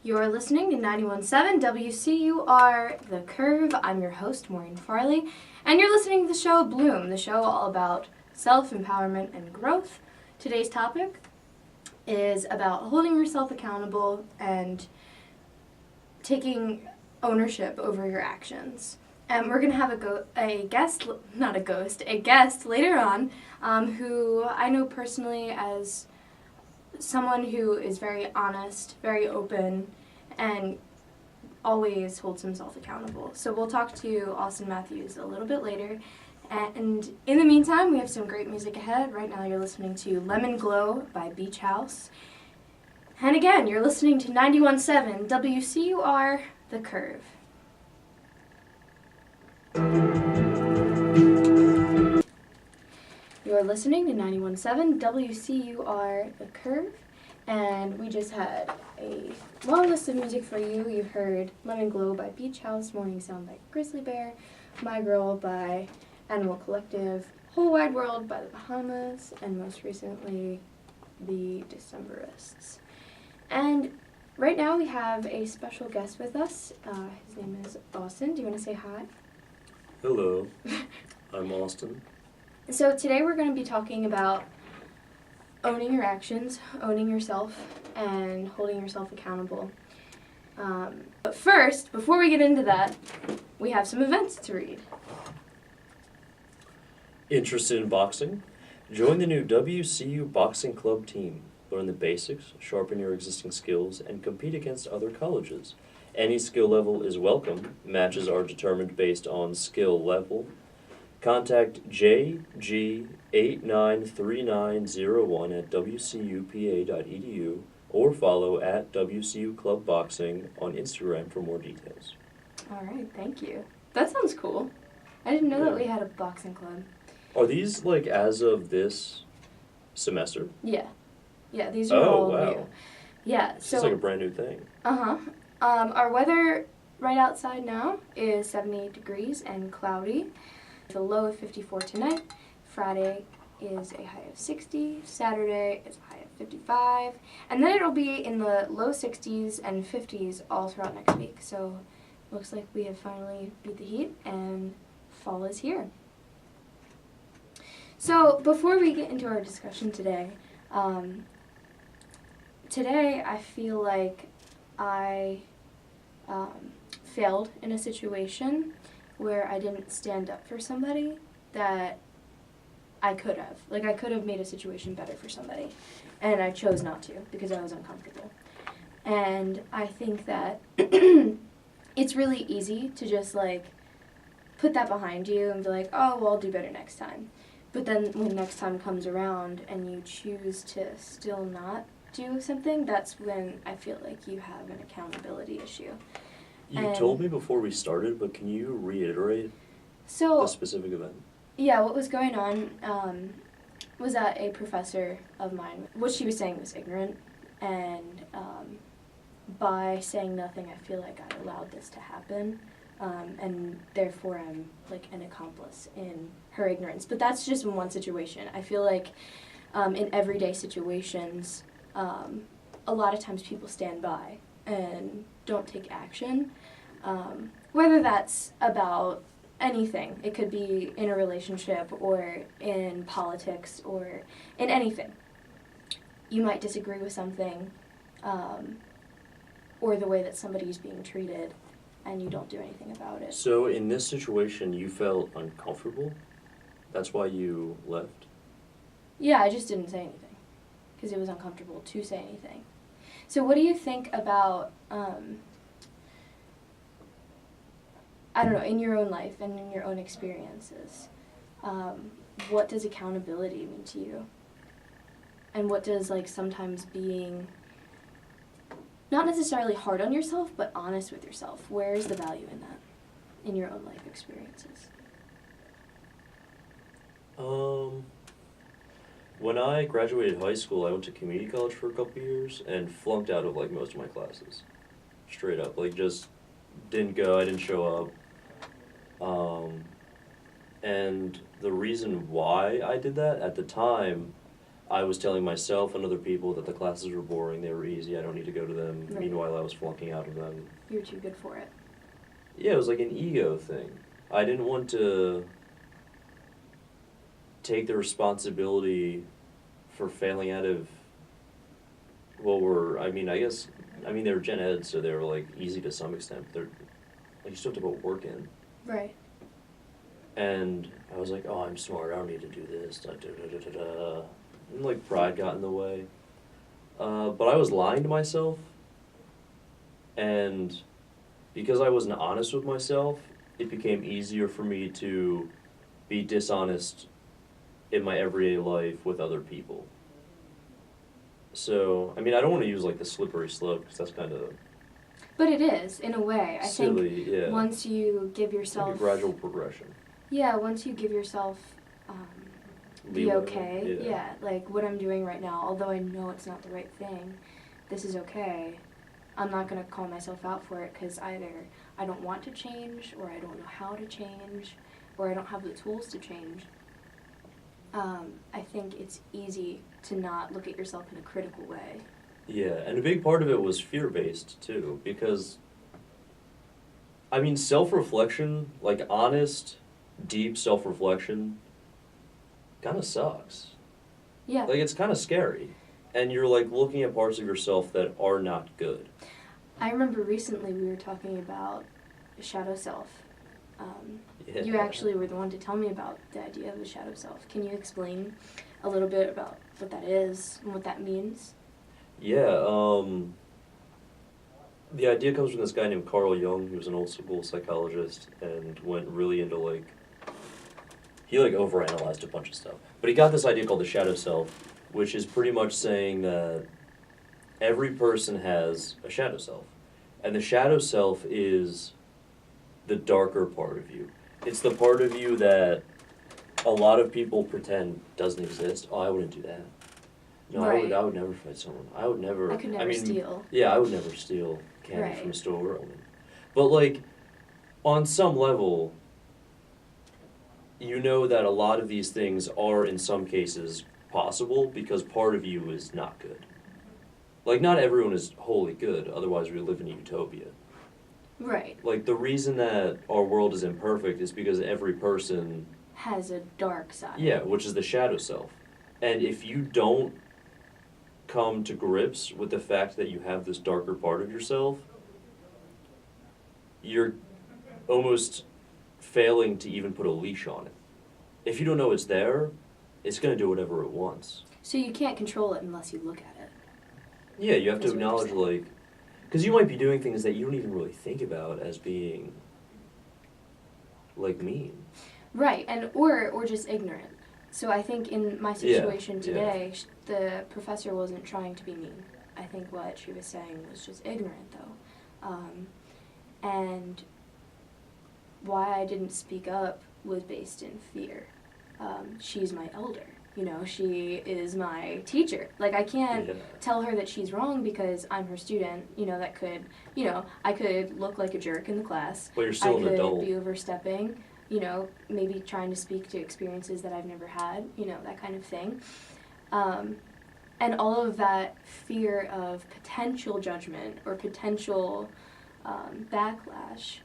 You're listening to 91.7 WCUR The Curve. I'm your host, Maureen Farley, and you're listening to the show Bloom, the show all about self-empowerment and growth. Today's topic is about holding yourself accountable and taking ownership over your actions. And we're going to have a guest later on who I know personally as someone who is very honest, very open, and always holds himself accountable. So we'll talk to Austin Matthews a little bit later. And in the meantime, we have some great music ahead. Right now you're listening to Lemon Glow by Beach House. And again, you're listening to 91.7 WCUR The Curve. You're listening to 91.7 WCUR The Curve, and we just had a long list of music for you. You heard Lemon Glow by Beach House, Morning Sound by Grizzly Bear, My Girl by Animal Collective, Whole Wide World by the Bahamas, and most recently, the Decemberists. And right now we have a special guest with us. His name is Austin. Do you want to say hi? Hello, I'm Austin. So today we're going to be talking about owning your actions, owning yourself, and holding yourself accountable. But first, before we get into that, we have some events to read. Interested in boxing? Join the new WCU Boxing Club team. Learn the basics, sharpen your existing skills, and compete against other colleges. Any skill level is welcome. Matches are determined based on skill level. Contact JG893901 at wcupa.edu or follow at WCU Club Boxing on Instagram for more details. All right, thank you. That sounds cool. I didn't know that we had a boxing club. Are these like as of this semester? Yeah. Yeah, these are all wow. new. Yeah, So it's like a brand new thing. Uh-huh. Our weather right outside now is 78 degrees and cloudy. The low of 54 tonight. Friday is a high of 60. Saturday is a high of 55. And then it'll be in the low 60s and 50s all throughout next week. So looks like we have finally beat the heat and fall is here. So before we get into our discussion today, I feel like I failed in a situation where I didn't stand up for somebody that I could have. Like, I could have made a situation better for somebody, and I chose not to because I was uncomfortable. And I think that it's really easy to just, like, put that behind you and be like, oh, well, I'll do better next time. But then when next time comes around and you choose to still not do something, that's when I feel like you have an accountability issue. You told me before we started, but can you reiterate the specific event? Yeah, what was going on was that a professor of mine, what she was saying was ignorant, and by saying nothing, I feel like I allowed this to happen, and therefore I'm like an accomplice in her ignorance. But that's just in one situation. I feel like in everyday situations, a lot of times people stand by and don't take action, whether that's about anything. It could be in a relationship or in politics or in anything. You might disagree with something or the way that somebody's being treated, and you don't do anything about it. So in this situation, you felt uncomfortable? That's why you left? Yeah, I just didn't say anything because it was uncomfortable to say anything. So what do you think about, I don't know, in your own life and in your own experiences, what does accountability mean to you? And what does, like, sometimes being not necessarily hard on yourself, but honest with yourself, where is the value in that, in your own life experiences? When I graduated high school, I went to community college for a couple years and flunked out of, like, most of my classes. Straight up. Like, just didn't go, I didn't show up. And the reason why I did that, at the time, I was telling myself and other people that the classes were boring, they were easy, I don't need to go to them. Right. Meanwhile, I was flunking out of them. You're too good for it. Yeah, it was like an ego thing. I didn't want to take the responsibility for failing out of, they were gen ed, so they were like easy to some extent. They're like, you still have to put work in. Right. And I was like, oh, I'm smart, I don't need to do this. Da, da, da, da, da, da. And like pride got in the way. But I was lying to myself. And because I wasn't honest with myself, it became easier for me to be dishonest in my everyday life with other people. So, I mean, I don't want to use like the slippery slope because that's kind of But it is, in a way. I silly, think yeah. once you give It's like yourself... a gradual progression. Yeah, once you give yourself be Leeway, okay. Yeah, like what I'm doing right now, although I know it's not the right thing, this is okay. I'm not going to call myself out for it because either I don't want to change, or I don't know how to change, or I don't have the tools to change. I think it's easy to not look at yourself in a critical way. Yeah, and a big part of it was fear-based, too, because, I mean, self-reflection, like honest, deep self-reflection, kind of sucks. Yeah. Like, it's kind of scary. And you're, like, looking at parts of yourself that are not good. I remember recently we were talking about shadow self. Yeah. You actually were the one to tell me about the idea of the shadow self. Can you explain a little bit about what that is and what that means? Yeah, the idea comes from this guy named Carl Jung, who was an old school psychologist and went really into, like, he, like, overanalyzed a bunch of stuff. But he got this idea called the shadow self, which is pretty much saying that every person has a shadow self. And the shadow self is the darker part of you. It's the part of you that a lot of people pretend doesn't exist. Oh, I wouldn't do that. No, Right. I would never fight someone. I would never. I could never steal. Yeah, I would never steal candy Right. from a store. But like, on some level, you know that a lot of these things are in some cases possible because part of you is not good. Like, not everyone is wholly good, otherwise we live in a utopia. Right. Like, the reason that our world is imperfect is because every person... Has a dark side. Yeah, which is the shadow self. And if you don't come to grips with the fact that you have this darker part of yourself, you're almost failing to even put a leash on it. If you don't know it's there, it's going to do whatever it wants. So you can't control it unless you look at it. Yeah, you have to That's what you're acknowledge, saying. like... Because you might be doing things that you don't even really think about as being, like, mean. Right, and or just ignorant. So I think in my situation today, the professor wasn't trying to be mean. I think what she was saying was just ignorant, though. And why I didn't speak up was based in fear. She's my elder. You know, she is my teacher. Like, I can't tell her that she's wrong because I'm her student. You know, that could, you know, I could look like a jerk in the class. But you're still an adult. I could be overstepping, you know, maybe trying to speak to experiences that I've never had, you know, that kind of thing. And all of that fear of potential judgment or potential backlash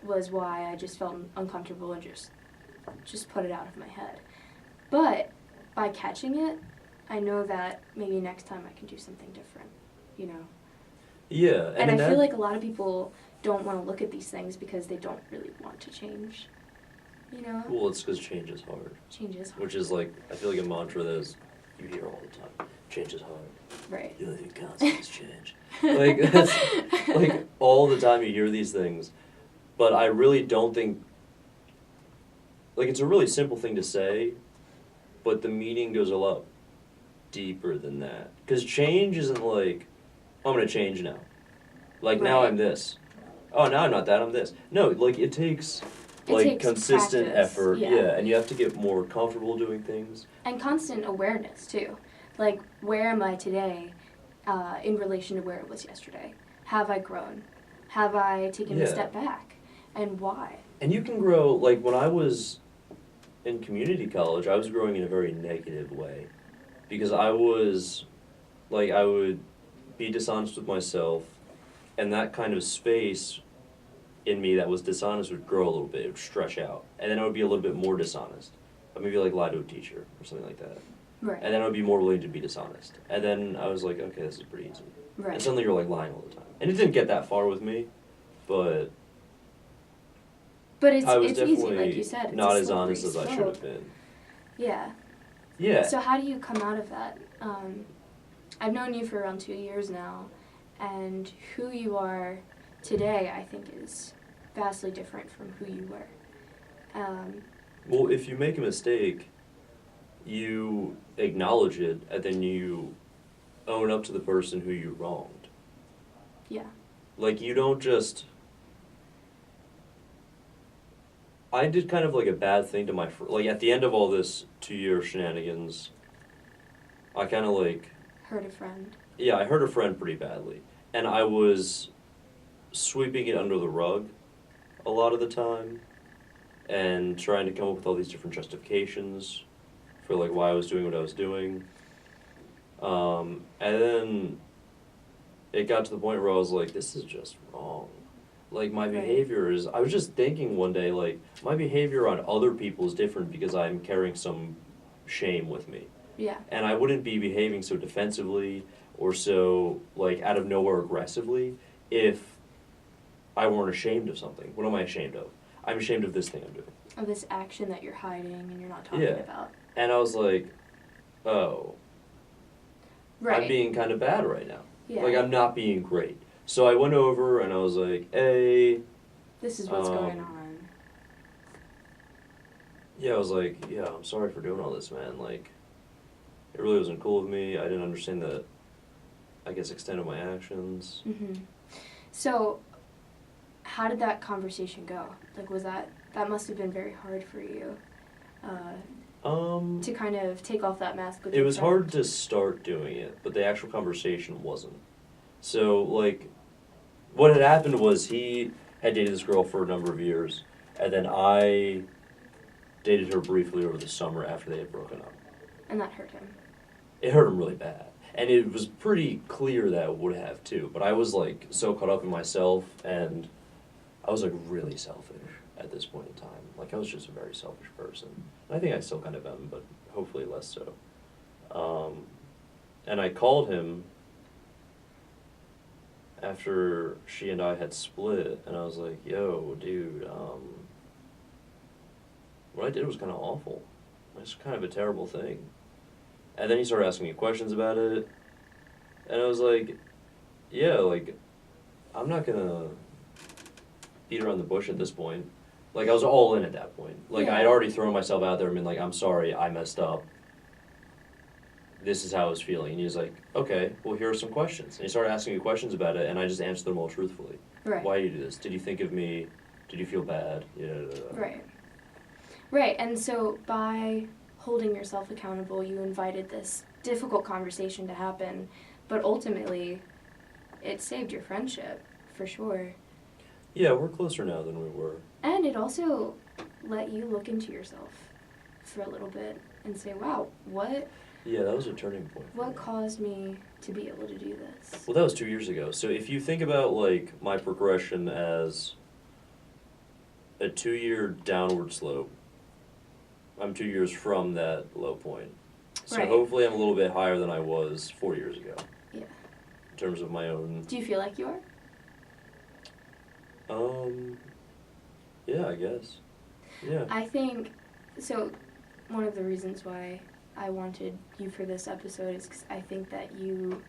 was why I just felt uncomfortable and just put it out of my head. But by catching it, I know that maybe next time I can do something different, you know? Yeah. And I feel like a lot of people don't want to look at these things because they don't really want to change, you know? Well, it's because change is hard. Change is hard. Which is like, I feel like a mantra that is, you hear all the time. Change is hard. Right. The only thing constant is change. Like, that's, like, all the time you hear these things. But I really don't think, like, it's a really simple thing to say, but the meaning goes a lot deeper than that. Because change isn't like, I'm going to change now. Like, now Right. I'm this. Oh, now I'm not that, I'm this. No, like, it takes, like, takes consistent practice, effort. yeah. And you have to get more comfortable doing things. And constant awareness, too. Like, where am I today in relation to where it was yesterday? Have I grown? Have I taken a step back? And why? And you can grow, like, when I was in community college, I was growing in a very negative way. because I was, like, I would be dishonest with myself, and that kind of space in me that was dishonest would grow a little bit, it would stretch out, and then I would be a little bit more dishonest. I'd maybe like lie to a teacher or something like that. Right. And then I would be more willing to be dishonest. And then I was like, okay, this is pretty easy. Right. And suddenly you're like lying all the time. And it didn't get that far with me, but But it's I was it's definitely easy, like you said. It's not a as honest slippery as I should slope. have been. Yeah. Yeah. So how do you come out of that? I've known you for around 2 years now, and who you are today, I think, is vastly different from who you were. Well, if you make a mistake, you acknowledge it, and then you own up to the person who you wronged. Yeah. Like, you don't just... I did kind of like a bad thing to my... Like, at the end of all this 2-year shenanigans, I kind of like... Hurt a friend. Yeah, I hurt a friend pretty badly. And I was sweeping it under the rug a lot of the time and trying to come up with all these different justifications for like why I was doing what I was doing. And then it got to the point where I was like, this is just wrong. Like, my behavior is... I was just thinking one day, like, my behavior on other people is different because I'm carrying some shame with me. Yeah. And I wouldn't be behaving so defensively or so, like, out of nowhere aggressively if I weren't ashamed of something. What am I ashamed of? I'm ashamed of this thing I'm doing. Of this action that you're hiding and you're not talking Yeah. about. And I was like, oh, Right. I'm being kind of bad right now. Yeah. Like, I'm not being great. So I went over and I was like, hey. This is what's going on. Yeah, I was like, yeah, I'm sorry for doing all this, man. Like, it really wasn't cool with me. I didn't understand the, I guess, extent of my actions. Mm-hmm. So, how did that conversation go? Like, was that must have been very hard for you to kind of take off that mask with It your was friend? hard to start doing it, but the actual conversation wasn't. So, like, what had happened was he had dated this girl for a number of years, and then I dated her briefly over the summer after they had broken up. And that hurt him. It hurt him really bad. And it was pretty clear that it would have, too. But I was, like, so caught up in myself, and I was, like, really selfish at this point in time. Like, I was just a very selfish person. I think I still kind of am, but hopefully less so. And I called him after she and I had split, and I was like, yo, dude, what I did was kind of awful. It's kind of a terrible thing. And then he started asking me questions about it, and I was like, yeah, like, I'm not gonna beat around the bush at this point. Like, I was all in at that point. Like, Yeah. I'd already thrown myself out there and been like, I'm sorry, I messed up. This is how I was feeling. And he was like, okay, well, here are some questions. And he started asking me questions about it, and I just answered them all truthfully. Right. Why did you do this? Did you think of me? Did you feel bad? Yeah. Right. Right, and so by holding yourself accountable, you invited this difficult conversation to happen, but ultimately, it saved your friendship, for sure. Yeah, we're closer now than we were. And it also let you look into yourself for a little bit and say, wow, what Yeah, that was a turning point for me. caused me to be able to do this? Well, that was 2 years ago. So if you think about, like, my progression as a 2-year downward slope, I'm 2 years from that low point. So Right. hopefully I'm a little bit higher than I was 4 years ago. Yeah. In terms of my own... Do you feel like you are? Yeah, I guess. Yeah. I think, so one of the reasons why I wanted you for this episode is because I think that you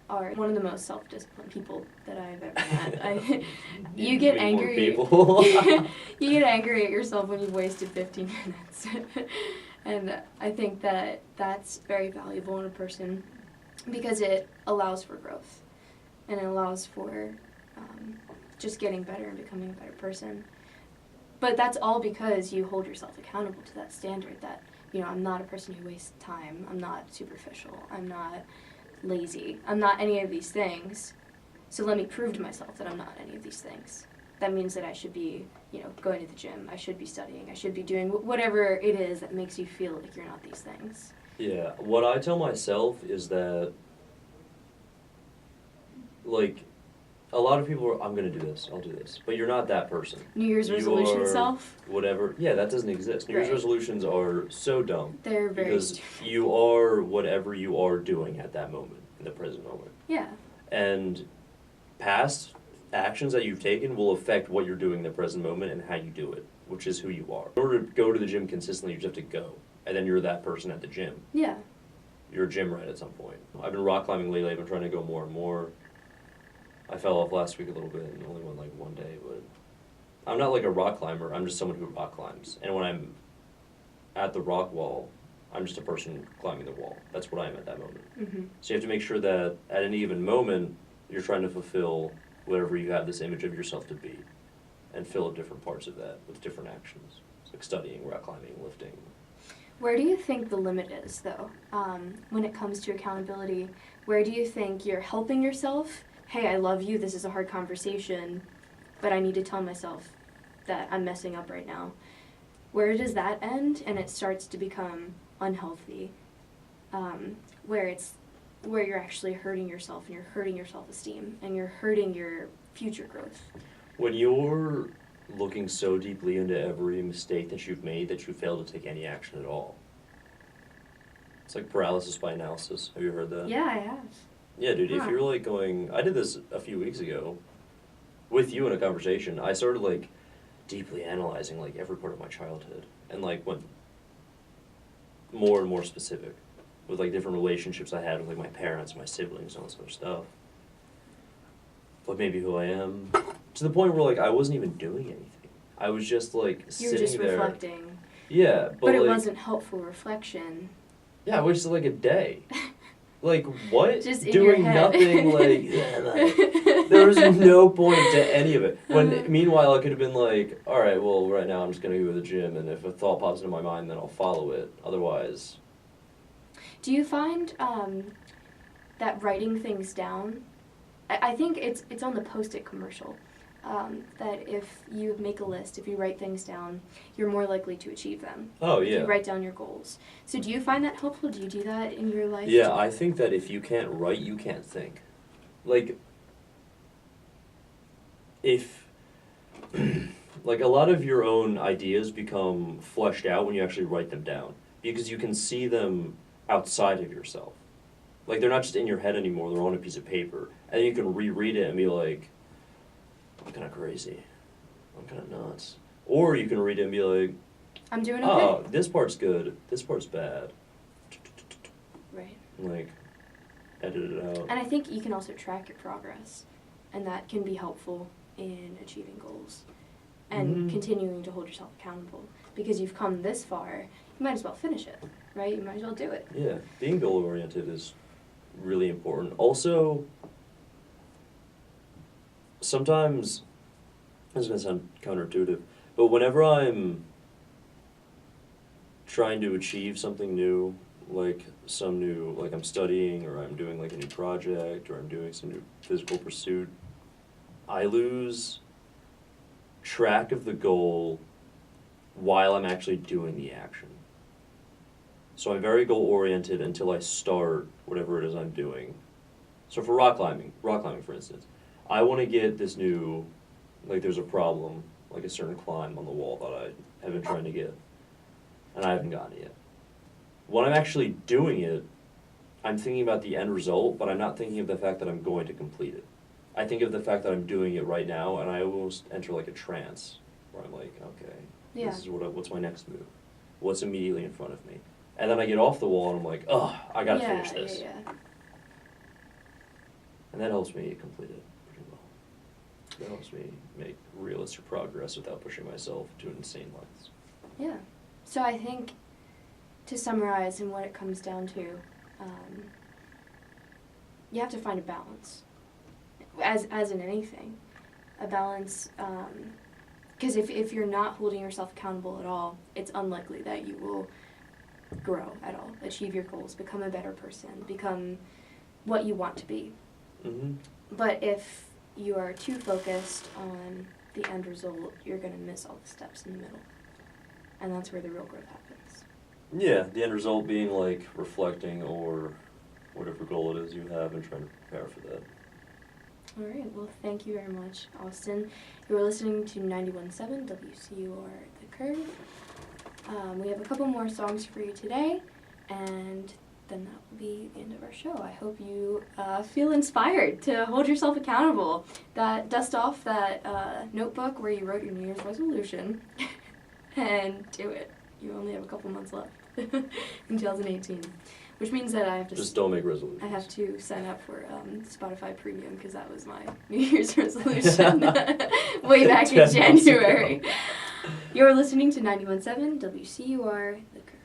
are one of the most self-disciplined people that I've ever met. You get Meet more angry. people. You get angry at yourself when you've wasted 15 minutes. And I think that that's very valuable in a person because it allows for growth and it allows for just getting better and becoming a better person. But that's all because you hold yourself accountable to that standard that, you know, I'm not a person who wastes time. I'm not superficial. I'm not lazy. I'm not any of these things. So let me prove to myself that I'm not any of these things. That means that I should be, you know, going to the gym. I should be studying. I should be doing whatever it is that makes you feel like you're not these things. Yeah, what I tell myself is that, like, a lot of people are, I'm gonna do this, I'll do this, but you're not that person. New Year's resolution You're self? whatever. Yeah, that doesn't exist. New Year's Right. resolutions are so dumb They're very because stupid. you are whatever you are doing at that moment, in the present moment. Yeah. And past actions that you've taken will affect what you're doing in the present moment and how you do it, which is who you are. In order to go to the gym consistently, you just have to go. And then you're that person at the gym. Yeah. You're a gym rat at some point. I've been rock climbing lately. I've been trying to go more and more. I fell off last week a little bit and only went like one day, but I'm not like a rock climber. I'm just someone who rock climbs. And when I'm at the rock wall, I'm just a person climbing the wall. That's what I am at that moment. Mm-hmm. So you have to make sure that at any given moment, you're trying to fulfill whatever you have this image of yourself to be and fill up different parts of that with different actions. It's like studying, rock climbing, lifting. Where do you think the limit is, though, when it comes to accountability? Where do you think you're helping yourself? Hey, I love you, this is a hard conversation, but I need to tell myself that I'm messing up right now. Where does that end and it starts to become unhealthy? Where you're actually hurting yourself and you're hurting your self-esteem and you're hurting your future growth. When you're looking so deeply into every mistake that you've made that you fail to take any action at all. It's like paralysis by analysis. Have you heard that? Yeah, I have. Yeah, dude, if Huh. you're like going, I did this a few weeks ago with you in a conversation. I started like deeply analyzing like every part of my childhood and like went more and more specific with like different relationships I had with like my parents, my siblings, and all this other stuff. What made me who I am, to the point where like I wasn't even doing anything. I was just like You were sitting just there. reflecting. Yeah, But it like, wasn't helpful reflection. Yeah, I wasted like a day. Like what? Just in Doing your head. nothing. There was no point to any of it. When meanwhile I could have been like, all right, well right now I'm just gonna go to the gym, and if a thought pops into my mind, then I'll follow it. Otherwise. Do you find that writing things down? I think it's on the Post-it commercial. That if you make a list, if you write things down, you're more likely to achieve them. Oh If yeah. you write down your goals. So do you find that helpful? Do you do that in your life? Yeah, I think that if you can't write, you can't think. Like, if, like, a lot of your own ideas become fleshed out when you actually write them down, because you can see them outside of yourself. Like, they're not just in your head anymore, they're on a piece of paper. And you can reread it and be like, I'm kind of crazy. I'm kind of nuts. Or you can read it and be like, I'm doing okay. oh, this part's good, this part's bad. Right. Like, edit it out. And I think you can also track your progress, and that can be helpful in achieving goals and Mhm. continuing to hold yourself accountable. Because you've come this far, you might as well finish it, right? You might as well do it. Yeah, being goal-oriented is really important. Also, sometimes, this is going to sound counterintuitive, but whenever I'm trying to achieve something new, like I'm studying, or I'm doing like a new project, or I'm doing some new physical pursuit, I lose track of the goal while I'm actually doing the action. So I'm very goal-oriented until I start whatever it is I'm doing. So for rock climbing for instance, I want to get this new, like there's a problem, like a certain climb on the wall that I have been trying to get, and I haven't gotten it yet. When I'm actually doing it, I'm thinking about the end result, but I'm not thinking of the fact that I'm going to complete it. I think of the fact that I'm doing it right now, and I almost enter like a trance, where I'm like, okay, Yeah. this is what's my next move? What's immediately in front of me? And then I get off the wall, and I'm like, oh, I gotta finish this. Yeah. And that helps me complete it pretty well. That helps me make realistic progress without pushing myself to insane lengths. Yeah. So I think, to summarize and what it comes down to, you have to find a balance, as in anything, a balance, because if you're not holding yourself accountable at all, it's unlikely that you will grow at all, achieve your goals, become a better person, become what you want to be. Mm-hmm. But if you are too focused on the end result, you're going to miss all the steps in the middle. And that's where the real growth happens. Yeah, the end result being like reflecting or whatever goal it is you have and trying to prepare for that. All right, well, thank you very much, Austin. You are listening to 91.7 WCUR The Curve. We have a couple more songs for you today, and then that will be the end of our show. I hope you feel inspired to hold yourself accountable. Dust off that notebook where you wrote your New Year's resolution and do it. You only have a couple months left in 2018, which means that I have to just don't make resolutions. I have to sign up for Spotify Premium because that was my New Year's resolution way back in January. You're listening to 91.7 WCUR The Curve.